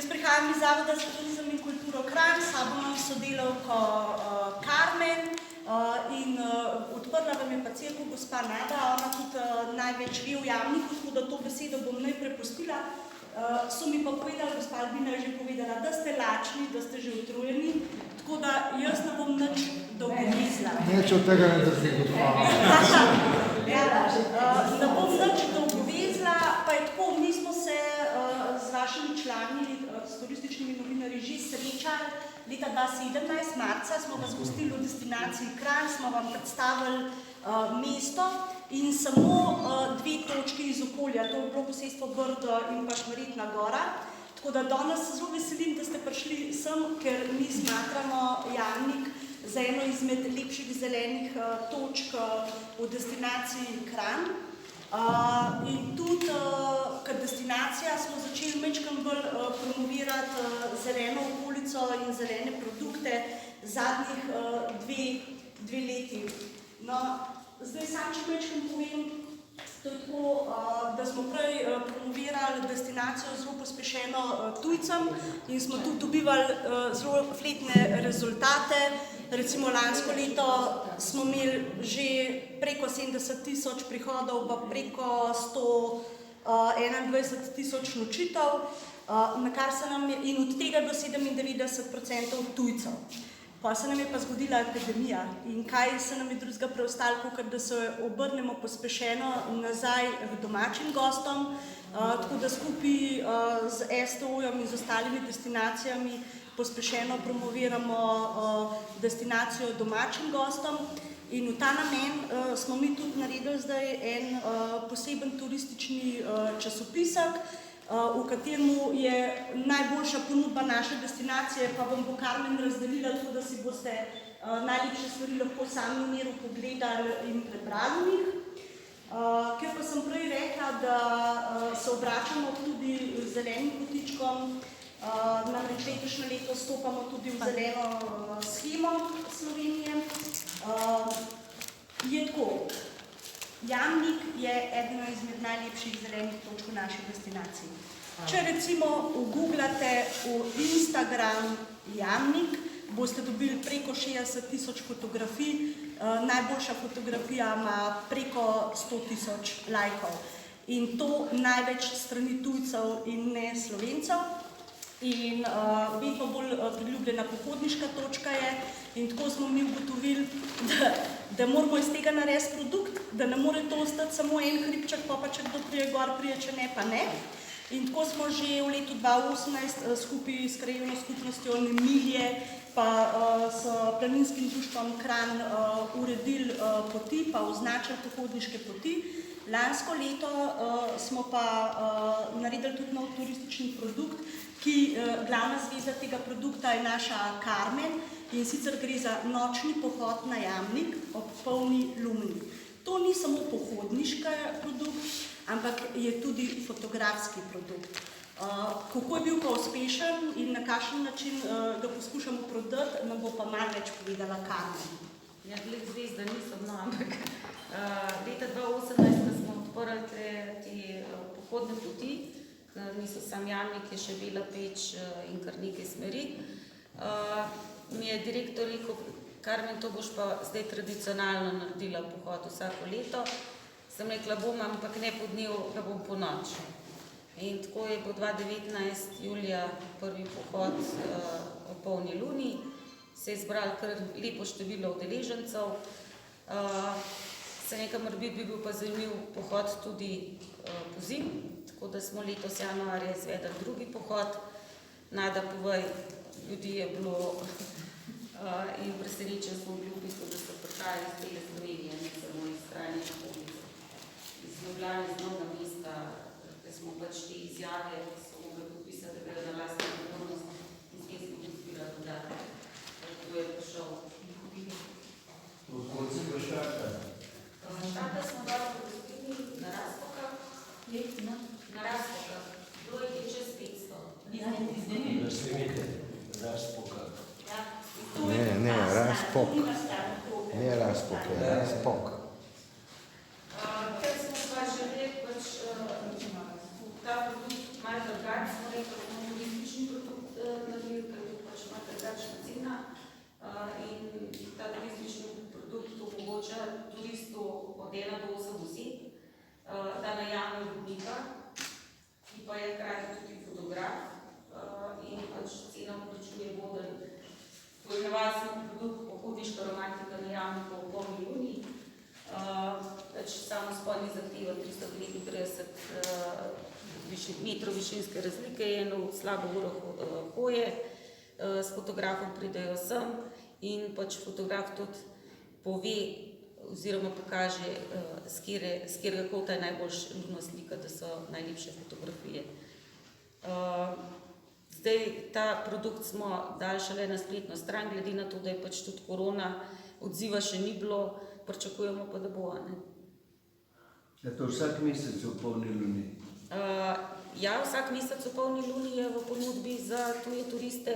Jaz prihajam iz Zavoda za turizem in kulturo Kranj, s sabo imam sodelavko Karmen in odprla vam je pa cirko gospa Nada, ona tudi največ ve v javniku, tako da to besedo bom najprej pustila. So mi pa povedali, gospa Albina je že povedala, da ste lačni, da ste že utrujeni, tako da jaz ne bom nič dolgovezla. Neč od tega ne drži, gospa. Ne bom nič dolgovezla, pa je tako, mi smo se z vašimi člani, s turističnimi novinarji že srečali. Leta 2017, marca, smo vas gostili v destinaciji Kranj, smo vam predstavili mesto in samo dve točki iz okolja, to je bilo posestvo Brdo in pa Šmarjetna gora. Tako da danes se zelo veselim, da ste prišli sem, ker mi smatramo Jamnik za eno izmed lepših zelenih točk v destinaciji Kranj. In tudi kot destinacija smo začeli majčkeno bolj promovirati zeleno okolico in zelene produkte zadnjih dve leti. No, zdaj sam če majčkeno povem, to je tako, da smo prej promovirali destinacijo zelo pospešeno tujcem in smo tudi dobivali zelo fletne rezultate. Recimo lansko leto smo imeli že preko 70.000 prihodov, pa preko 121.000 nočitev, in od tega do 97% tujcev. Pa se nam je pa zgodila epidemija in kaj se nam je drugega preostalo, kot da se obrnemo pospešeno nazaj k domačim gostom, tako da skupaj z STO-jem in z ostalimi destinacijami pospešeno promoviramo destinacijo domačim gostom. In v ta namen smo mi tudi naredili zdaj en poseben turistični časopisek, v katerem je najboljša ponudba naše destinacije, pa vam bo Karmen razdelila, tako da si boste najlepše stvari lahko sami v miru pogledali in prebrali v njih. Ker pa sem prej rekla, da se obračamo tudi zelenim kotičkom, namreč letošnje leto stopamo tudi v zeleno shemo Slovenije. Je tako. Jamnik je ena izmed najlepših zelenih točk v naši destinaciji. Če recimo ugooglate v Instagram Jamnik, boste dobili preko 60.000 fotografij, najboljša fotografija ima preko 100.000 lajkov. In to največ strani tujcev in ne Slovencev. In vedno bolj priljubljena pohodniška točka je in tako smo mi ugotovili, da moramo iz tega narediti produkt, da ne more to ostati samo en hribček, pa če kdo prije gor, prije, če ne, pa ne. In tako smo že v letu 2018 skupaj s krajevno skupnostjo Nemilje pa s planinskim društvom Kranj uredili poti, pa označili pohodniške poti. Lansko leto smo pa naredili tudi nov turistični produkt, ki glavna zveza tega produkta je naša Karmen in sicer gre za nočni pohod na Jamnik ob polni luni. To ni samo pohodniški produkt, ampak je tudi fotografski produkt. Kako je bil pa uspešen in na kakšen način ga poskušamo prodati, nam bo pa malo več povedala Karmen. Ja, gled zvezda nisem, no, ampak leta 2018 smo odprli te pohodne poti, niso sam Jamnik, je še Bela Peč in kar nekaj smeri. Mi je direktor rekel, Karmen, to boš pa zdaj tradicionalno naredila pohod vsako leto. Sem rekla, bom, ampak ne po dnevu, da bom po noč. In tako je bo 2019 julija prvi pohod o polni luni. Se je zbralo kar lepo število udeležencev. Se nekam morbit bi bil pa zanimiv pohod tudi pozim, tako da smo letos januarja izvedli drugi pohod. Nada, povej, ljudi je bilo in presenečen smo bili v bistvu, da so prihajali iz cele Slovenije, ne samo iz krajnje okolice. Iz Ljubljane, iz Novega mesta, da smo pač te izjave, ki so mogli podpisati, da grejo na lastno odgovornost in s tem smo podpirali dodatno. Kdo je prišel? Od se pa štarta? Štarta smo dali v gostilni na Razpokah. Na Razpokah. Kdo je čez 500? Razumite, Razpokah. Ne, Razpok. Ne Razpok, je Razpok. Ker smo pa želeli pač ta produkt malo drugače, smo rekli, da smo turistični produkt, pa ni zahteva 339 metrov višinske razlike, je eno slabo uro hoje, s fotografom pridejo sem in pač fotograf tudi pove oziroma pokaže, z katerega kota je najboljš ljubna slika, da so najlepše fotografije. Zdaj, ta produkt smo dali šele na spletno stran, glede na to, da je pač tudi korona, odziva še ni bilo, pričakujemo pa, da bo. Je to vsak mesec v polni luni? Ja, vsak mesec v polni luni je v ponudbi za tuje turiste.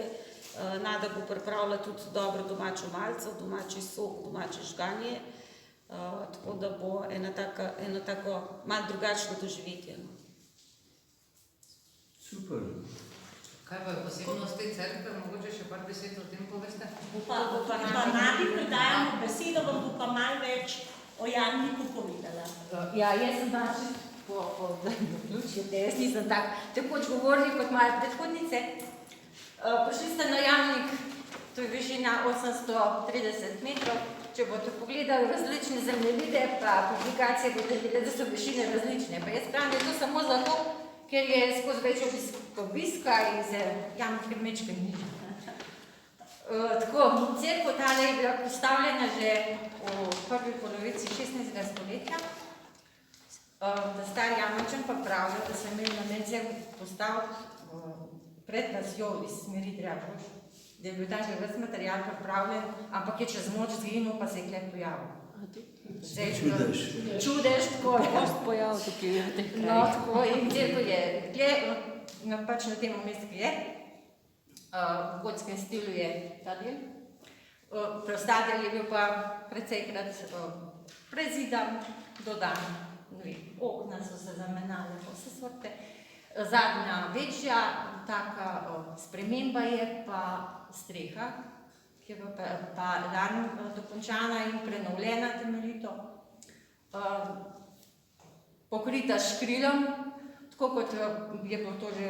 Nada bo pripravila tudi dobro domačo malico, domači sok, domače žganje, tako da bo eno tako malo drugačno doživetje. Super. Kaj pa je posebnost te cerkve? Mogoče še par besed o tem poveste? Pa Nadi predajamo besedo, vam bo pa malo več o Jamniku povedala. Ja, jaz sem danes zaključite, jaz nisem takoč govornik kot moje predhodnice. Prišli ste na Jamnik, to je višina 830 metrov. Če boste pogledali različne zemljevide, pa publikacije boste videli, da so višine različne. Pa jaz pravim, da je to samo zato, ker je skozi več obiska in se Jamnik mečke niža. Tako, cerkev tale je bila postavljena že v prvi polovici 16. stoletja. Da star Jamničan pa pravijo, da so imeli namen cerkev postaviti pred vasjo iz smeri Dragoš, da je bil ta že ves material pripravljen, ampak je čez noč zginil, pa se je kle pojavil. Čudež. Čudež, tako je. Pojav tukaj v teh No, tako in cerkev je kle, pač na tem mestu je. V gotskem stilu je ta del. Preostadel je bil pa precejkrat prezidan, dodan. Okna so se zamenjale, vse sorte. Zadnja večja taka sprememba je pa streha, ki je pa dan dokončana in prenovljena temeljito. Pokrita s škrilom, tako kot je bilo to že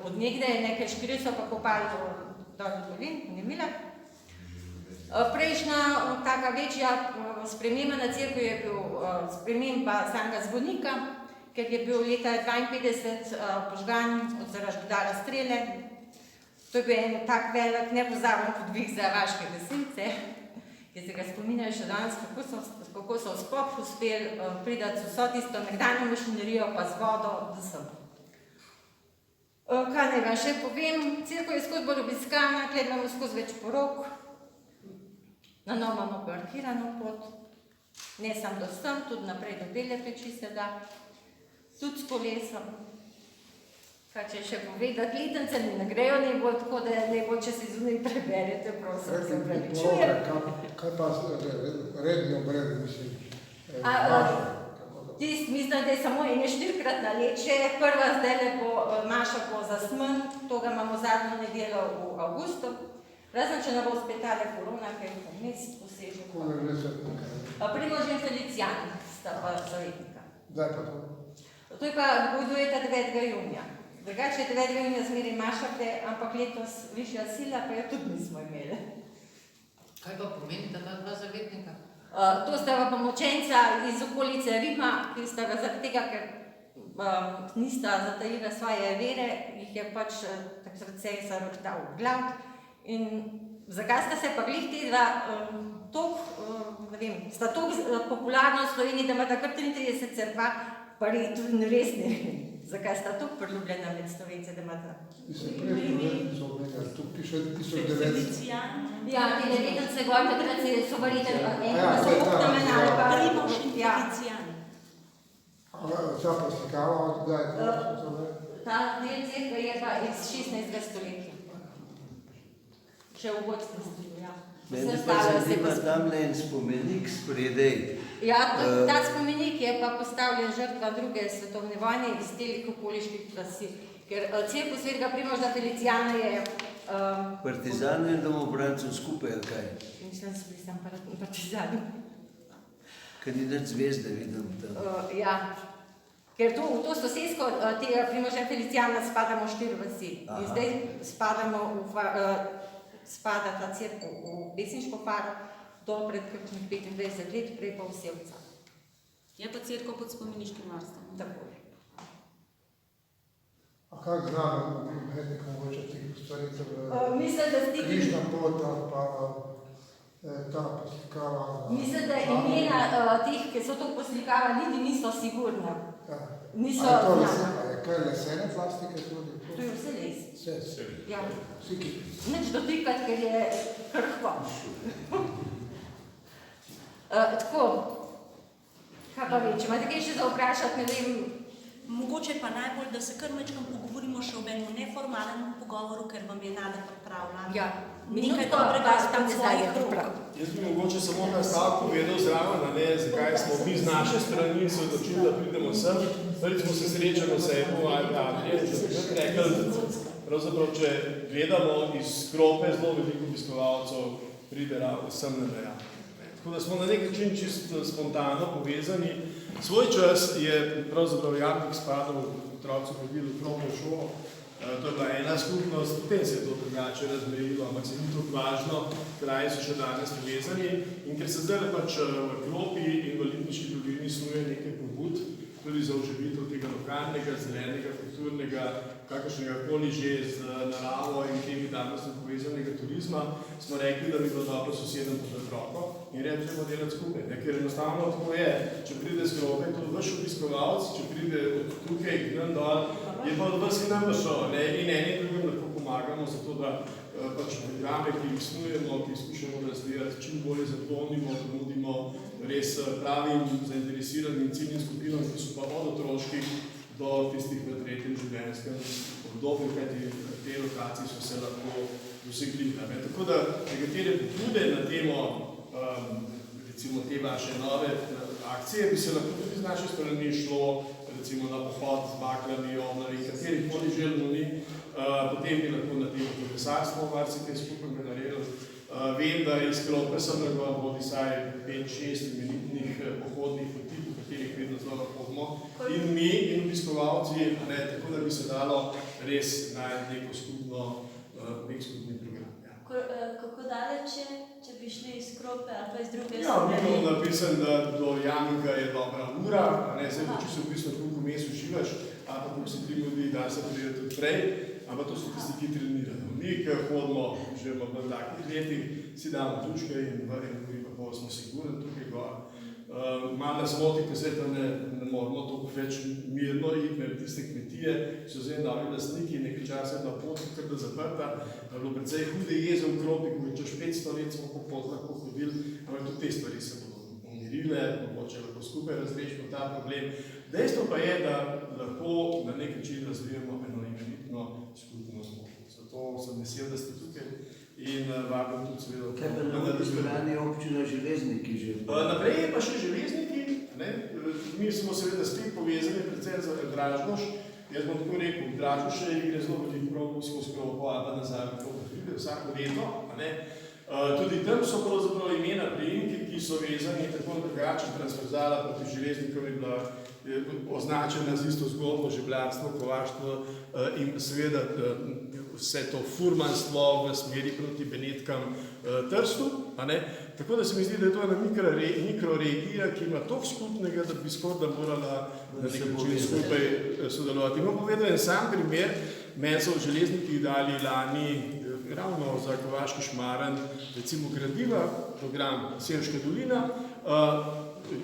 od nekdaj, nekaj škril so pa kopali dol v dolin, v Nemile. Prejšnja taka večja sprememba na cerkvi je bil sprememba samega zvonika, ker je bil leta 1952 požgan zaradi udara strele. To je bil en tak velik nepozaben podvig za vaške gasilce, ki se ga spominjajo še danes, kako so sploh uspeli priti vso tisto nekdanjo mašinerijo pa z vodo do sem. Kaj naj vam še povem, cerkev je skozi bolj obiskana, tukaj imamo skozi več porok, na novo imamo parkirano pot, ne samo do sem, tudi naprej do Bele peči se da, tudi s kolesom. Kaj če še povedati, letence mi ne grejo najbolj, tako da najbolj, če si zunaj preberete, prosim, se pravičujem. Kaj pa redno brez, mislim? Mislim, da je samo ene 4-krat na let, še prva zdajle bo Maša po zasmen, to ga imamo zadnjo nedeljo v avgustu. Razen, če ne bo spet tale korona, ker je vmes posežen. Kako je že svetnika? Primož in Felicijan sta pa zavetnika. Zdaj pa to. To je pa dogodujeta 9. junija. Drugače je 9. junija zmeri Maša, ampak letos višja sila, pa jo tudi nismo imeli. Kaj pa pomenita ta dva zavetnika? To sta pa pomočenca iz okolice Rima, ki sta ga zaradi tega, ker nista zatajila svoje vere, jih je pač takrat cesar dal v glav. In zakaj sta se pa glih te dva sta toliko popularna v Sloveniji, da imata kar 33 cerkva, pa tudi res ne vem, zakaj sta toliko priljubljena med Slovence, da imata. Mislim, prejšnji so omenjali, tukaj še 1900. Ja, te nevedence gor, takrat so verjetno Ja, so okna menjali pa Primož in Felicijan. Ta preslikava od kdaj to? Ta del cerkve je pa iz 16. stoletja. Še v gotskem stilu, ja. Mene pa zanima tamle en spomenik spredaj. Ja, ta spomenik je pa postavljen žrtva druge svetovne vojne iz telih okoliških vasi. Ker cerkev svetega Primoža Felicijana je... Partizanov in domobrancev skupaj, ali kaj? Mislim, da so bili samo partizani. Kandidat zvezde vidim tam. Ja, ker v to sosedsko tega Primoža Felicijana spadamo 4 vasi. In zdaj spada ta cerkev v pesniško faro do pred kakšnih 25 let, prej pa v Sevca. Je pa cerkev pod spomeniškim varstvom. Tako. A kak znam umetnik mogoče tih ustvaritev? Mislim, da ti... Križna pot ali pa ta poslikava? Mislim, da imena teh, ki so to poslikava, niti niso sigurna. Ja. Niso A je to znana. je kaj lesene plastike tudi? To je vse res. Vse. Ja. Vsi, ki Nič dotikati, ker je krhko. Tako, kaj pa več, imate kaj še za vprašati, ne vem, Mogoče pa najbolj, da se kar mečkam pogovorimo še o enem neformalnem pogovoru, ker vam je Nada pripravila. ja, Nekaj minutko dobrega pa iz tam zdaj je svojih rok. prav. Jaz bi mogoče samo na stavek povedal zraven, a ne, zakaj smo mi z naše strani se odločili, da pridemo sem. Prvič smo se srečali na sejmu Adrije, če bi tako rekli, pravzaprav, če gledamo iz Krope, zelo veliko obiskovalcev pride sem na meja. Tako da smo na nek način čisto spontano povezani. Svoj čas je pravzaprav Jamnik spadal, otroci hodili v Kropo šolo. To je bila ena skupnost, potem se je to drugače razmejilo, ampak se ni to važno, kraji so še danes povezani. In ker se zdaj pač v Kropi in v Lipniški dolini snuje nekaj pobud, tudi za oživitev tega lokalnega, zelenega, kulturnega, kakršnega koli že z naravo in temi danostmi povezanega turizma, smo rekli, da bi bilo dobro sosedom podati roko in recimo delati skupaj. Ker enostavno tako je, če pride z Krope, to vaš obiskovalec, če pride od tukaj k dol, je pa od vas in nam šel. In eni drugim lahko pomagamo za to, da pač programe, ki jih snujemo, ki jih skušamo razvijati, čim bolje zapolnimo, ponudimo res pravim zainteresiranim ciljnim skupinam, ki so pa od otroških do tistih v tretjem življenjskem obdobju, kajti te lokacije so se lahko dosegljive. Tako da nekatere pobude na temo recimo te vaše nove akcije bi se lahko tudi z naše strani šlo recimo na pohod z baklami, omlami, katerih koli želimo ni, potem bi lahko na temo kolesarstvo marsikaj skupaj naredili. Vem, da iz Krope sem naredil vodi saj 5-6 minutnih pohodnih poti, po katerih vedno znova hodimo, in mi, in obiskovalci, tako da bi se dalo res najti nek skupni program. Kako daleč je, če bi šli iz Krope ali pa iz druge Ja, mi imamo napisan, da do Jamnika je dobra ura, zdaj pa če se v bistvu koliko vmes uživaš, ali pa koliko si 3 ljudi, da se pride tudi prej, ampak to so tisti, ki trenirajo. Mi, ki hodimo že v takih letih, si damo tučke in v eno uri pa pol smo sigurni tukaj gor. Malo nas moti, ker zdaj tam ne moramo toliko več mirno iti, med tiste kmetije, so zdaj novi lastniki, nekaj časa je bila pot kar da zaprta, je bilo precej hude jeze v Kropi, ko je čez 500 let smo po pot lahko hodili, ampak tudi te stvari se bodo umirile, mogoče lahko skupaj razrešimo ta problem. Dejstvo pa je, da lahko na nek način razvijamo eno imenitno skupnost. Zato sem vesel, da ste tukaj in vabim tudi seveda. Kaj pa na strani občina Železniki že? Naprej je pa še Železniki. Mi smo seveda spet povezani predvsem za Dražgoš. Jaz bom tako rekel, Dražgoše gre zelo veliko prav skozi Kropo ali pa nazaj v Kropo pride vsako leto. Tudi tam so pravzaprav imena priimki, ki so vezani tako drugače transverzala proti Železnikom je bila označena z isto zgodbo, žeblarstvo, kovaštvo in seveda vse to furmanstvo v smeri proti Benetkam Trstu. Tako da se mi zdi, da je to ena mikroregija, ki ima toliko skupnega, da bi skoraj morala na nek način skupaj sodelovati. Imam povedal en sam primer, meni so v Železnikih dali lani ravno za Kovaški Šmarn, recimo gradiva, program Selška dolina.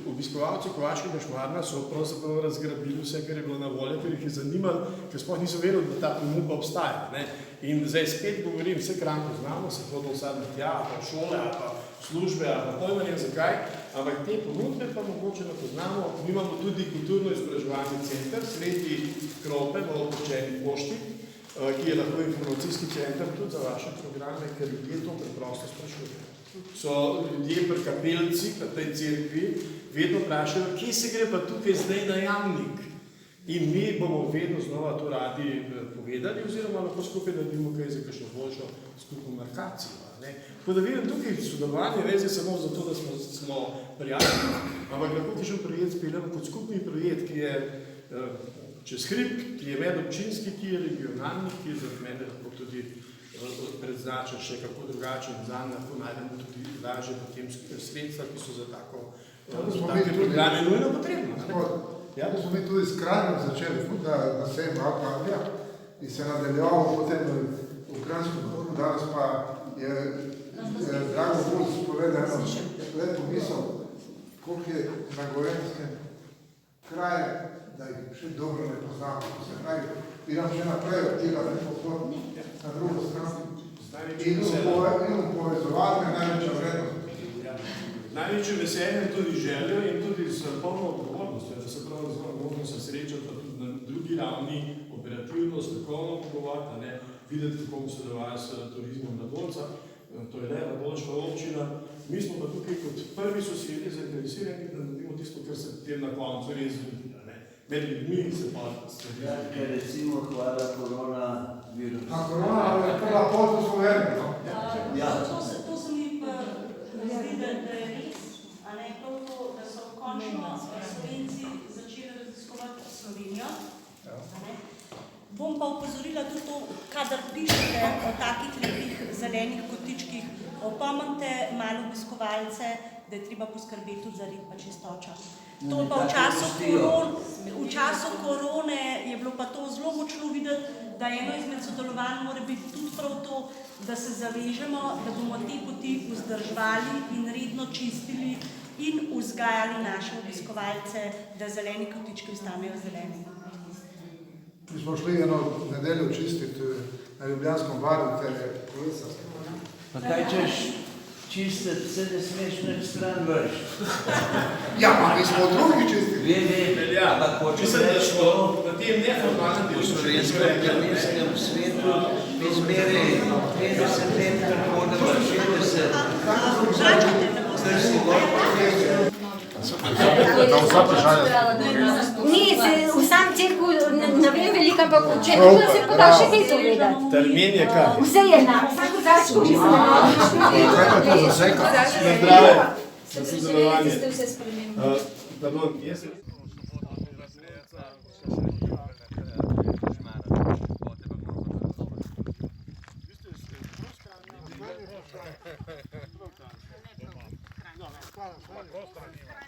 Obiskovalci Kovaškega Šmarna so pravzaprav razgrabili vse, kar je bilo na voljo, ker jih je zanimalo, ker sploh niso vedeli, da ta ponudba obstaja. In zdaj spet govorim, vse Kranj poznamo, se hodimo vsaj tja, pa šole, pa službe, pa pojma ne zakaj, ampak te ponudbe pa mogoče ne poznamo. Mi imamo tudi kulturno-izobraževalni center, sredi Krope, v Opuščeni pošti, ki je lahko informacijski center tudi za vaše programe, ker ljudje to preprosto sprašujejo. So ljudje pri kapelci, pri tej cerkvi, vedno vprašajo, kje se gre pa tukaj zdaj na Jamnik. In mi bomo vedno znova to radi povedali, oziroma lahko skupaj naredimo kaj za kakšno boljšo skupno markacijo. Tako da vidim tukaj sodelovanje, res je samo zato, da smo prijatelji, ampak lahko kakšen projekt speljamo kot skupni projekt, ki je čez hrib, ki je medobčinski, ki je regionalni, ki je za mene lahko tudi predznačen še kako drugačen, zanj lahko najdemo tudi lažje potem sredstva, ki so za tako take programe nujno potrebno. Ja. Da smo mi tudi s Kranjem začeli, na sejem Alpandija in se nadaljevalo potem v Kranjskem Goru, danes pa je Drago Bulc povedal eno lepo misel, koliko je na Gorenjskem kraje, da jih še dobro ne poznamo. Se pravi, idem še naprej od tega, ne pohod na drugo stran. In povezovanje je največja vrednost. Največje veselje tudi željo in tudi s polno odgovornostjo, da se pravzaprav možno se srečati tudi na drugi ravni, operativno, strokovno pogovarjati, videti, kako se dogaja s turizmom Radolca. To je Radolška občina. Mi smo pa tukaj kot prvi sosedje zainteresirani, da naredimo tisto, kar se tem na koncu res zgodi. Med ljudmi se pa stvari. Ja, ker recimo hvala koronavirus. Korona je prva pot v Sloveniji, no? Ja. To se mi pa zdi, da je res, a ne prav to, da so končno Slovenci začeli raziskovati Slovenijo. Bom pa upozorila tudi to, kadar pišete o takih lepih zelenih kotičkih, opomnite malo obiskovalce, da je treba poskrbeti tudi za red pa čistočo. To pa v času korone je bilo pa to zelo močno videti, da eno izmed sodelovanj mora biti tudi prav to, da se zavežemo, da bomo te poti vzdrževali in redno čistili in vzgajali naše obiskovalce, da zeleni kotički ostanejo zeleni. Mi smo šli eno nedeljo čistiti na Ljubljanskem barju te kolesa. Pa kaj češ čistiti, se ne smeš nič stran vrš. Ja, pa mi smo drugi čistili. Vem, ampak hočem reči to, Na tem neformalnem v slovenskem planinskem svetu mi zmeraj 50 let prehodimo 60. Kar si gor povedal. Ni, v sam cirku ne vem veliko, ampak če ne se pa da še kaj povedati. termin je kaj? Vse je na, vsako začko, ki se Na zdrave. Za sodelovanje. Ste vse spremenili. Pardon, jaz sem... Hvala.